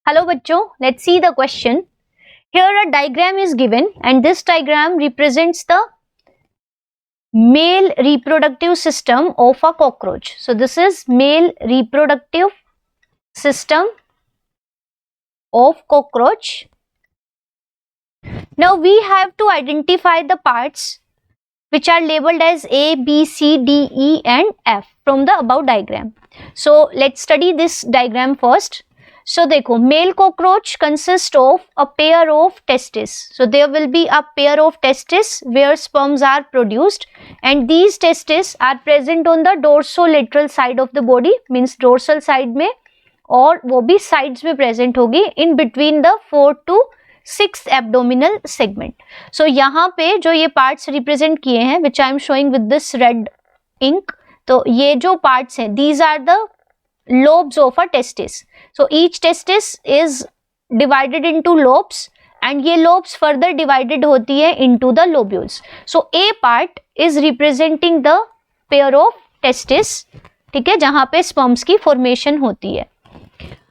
Hello बच्चों, let's see the question. Here a diagram is given and this diagram represents the male reproductive system of a cockroach. So this is male reproductive system of cockroach. Now we have to identify the parts which are labeled as A, B, C, D, E and F from the above diagram. So let's study this diagram first. So देखो, male cockroach consists of a pair of testes. So there will be a pair of testes where sperms are produced and these testes are present on the dorsolateral side of the body, means dorsal side में, और वो भी sides में present होगी in between the 4 to 6 abdominal segment. So यहाँ पे जो ये parts represent किए हैं which I am showing with this red ink, तो ये जो parts हैं these are the lobes of a testis. So each testis is divided into lobes and ये lobes further divided होती है into the lobules. So A part is representing the pair of testis, ठीक है, जहाँ पे sperms की formation होती है.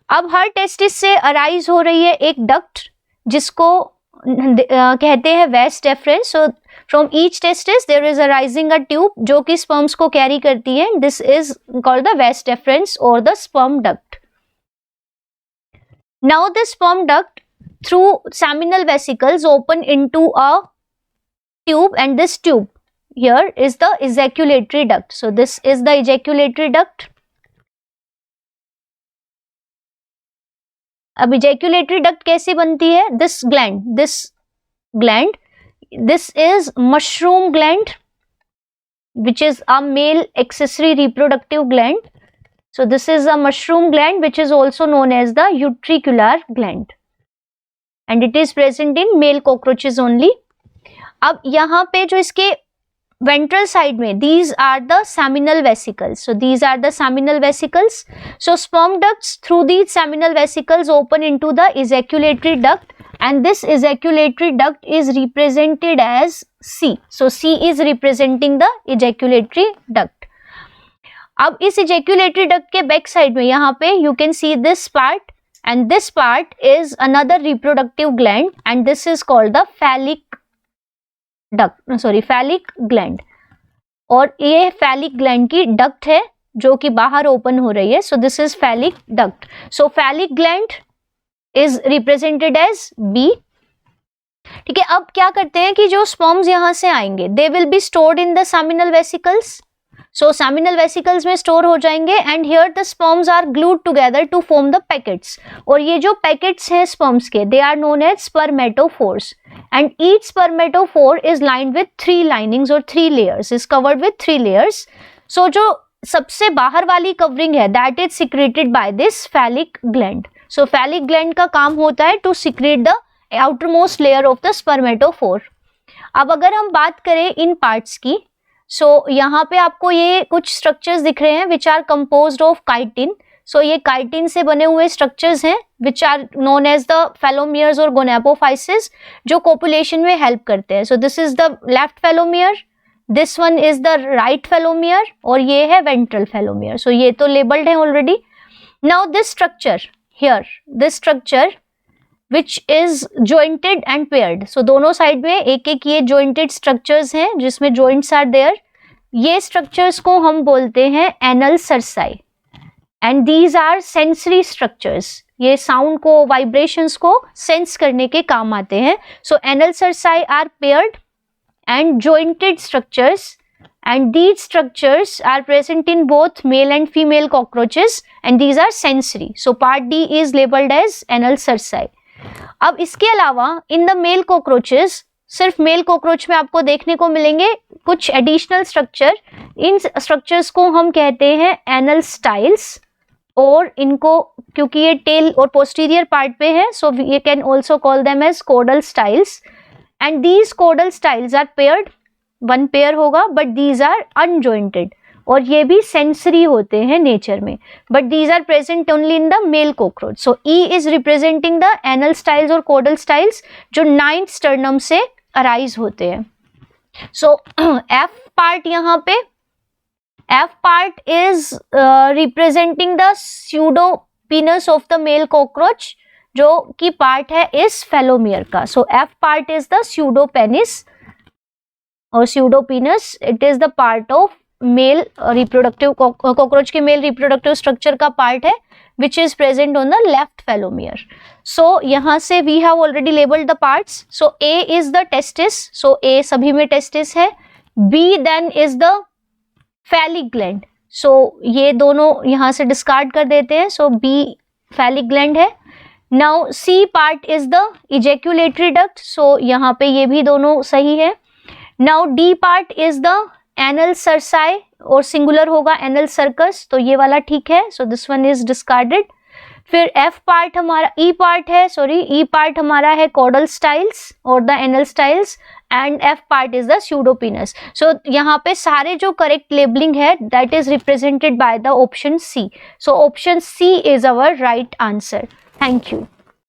अब हर testis से arise हो रही है एक duct जिसको कहते हैं vas deferens. So from each testis there is arising a tube जो कि sperms को carry करती है. This is called the vas deferens or the sperm duct. Now the sperm duct through seminal vesicles open into a tube and this tube here is the ejaculatory duct. So this is the ejaculatory duct. अब ejaculatory duct कैसे बनती है? This gland, this is mushroom gland which is a male accessory reproductive gland. So this is a mushroom gland which is also known as the utricular gland and it is present in male cockroaches only. अब यहाँ पे जो इसके ventral side में these are the seminal vesicles. So these are the seminal vesicles. So sperm ducts through these seminal vesicles open into the ejaculatory duct and this ejaculatory duct is represented as C. So C is representing the ejaculatory duct. अब इस ejaculatory duct के back side में यहाँ पे you can see this part and this part is another reproductive gland and this is called the phallic gland. और ये phallic gland की duct है जो कि बाहर open हो रही है. So this is phallic duct. So phallic gland is represented as B. ठीक है, अब क्या करते हैं कि जो sperms यहाँ से आएंगे they will be stored in the seminal vesicles. So seminal vesicles में store हो जाएंगे and here the sperms are glued together to form the packets. और ये जो packets हैं sperms के they are known as spermatophores and each spermatophore is lined with 3 linings or 3 layers, is covered with 3 layers. So जो सबसे बाहर वाली covering है that is secreted by this phallic gland. So phallic gland का काम होता है to secrete the outermost layer of the spermatophore. अब अगर हम बात करें इन parts की, so यहाँ पे आपको ये कुछ structures दिख रहे हैं which are composed of chitin. So ये chitin से बने हुए structures हैं which are known as the phelomeres or gonapophyses जो copulation में help करते हैं. So this is the left phelomere, this one is the right phelomere और ये है ventral phelomere. So ये तो labeled है already. Now this structure here, this structure which is jointed and paired. So दोनों साइड में एक एक ये jointed structures हैं जिसमें joints are there. ये structures को हम बोलते हैं anal cerci and these are sensory structures. ये sound को, vibrations को sense करने के काम आते हैं. So anal cerci are paired and jointed structures and these structures are present in both male and female cockroaches and these are sensory. So part D is labeled as anal cerci. अब इसके अलावा इन the mail cockroaches, सिर्फ male cockroach में आपको देखने को मिलेंगे कुछ एडिशनल स्ट्रक्चर. इन स्ट्रक्चर्स को हम कहते हैं एनल स्टाइल्स और इनको क्योंकि ये टेल और पोस्टीरियर पार्ट पे है so we can also call them as caudal styles and these caudal styles are paired, one pair होगा बट दीज आर अनजॉइंटेड और ये भी सेंसरी होते हैं नेचर में but these are present only in the male cockroach. So E is representing the anal styles और caudal styles जो 9th sternum से अराइज होते हैं. सो एफ पार्ट यहाँ पे, F part is representing the pseudopenis of the male cockroach जो कि part है इस फेलोमियर का. So F part is the pseudopenis और pseudopenis. It is the part of male reproductive, cockroach के मेल रिप्रोडक्टिव स्ट्रक्चर का पार्ट है which is present on the left telomere. So यहाँ से we have already labeled the parts. So A is the testis. So A सभी में testis है. B then is the phallic gland. So ये दोनों यहाँ से discard कर देते हैं. So B phallic gland है. Now C part is the ejaculatory duct. So यहाँ पे ये भी दोनों सही है. Now D part is the anal cerci और सिंगुलर होगा एनल सर्कस, तो ये वाला ठीक है. So this one is discarded. फिर F पार्ट हमारा, E पार्ट है, सॉरी E पार्ट हमारा है कॉडल स्टाइल्स और the anal styles and F part is the pseudopenis. So यहाँ पे सारे जो करेक्ट लेबलिंग है that is represented by the option C. So option C is our right answer. Thank you.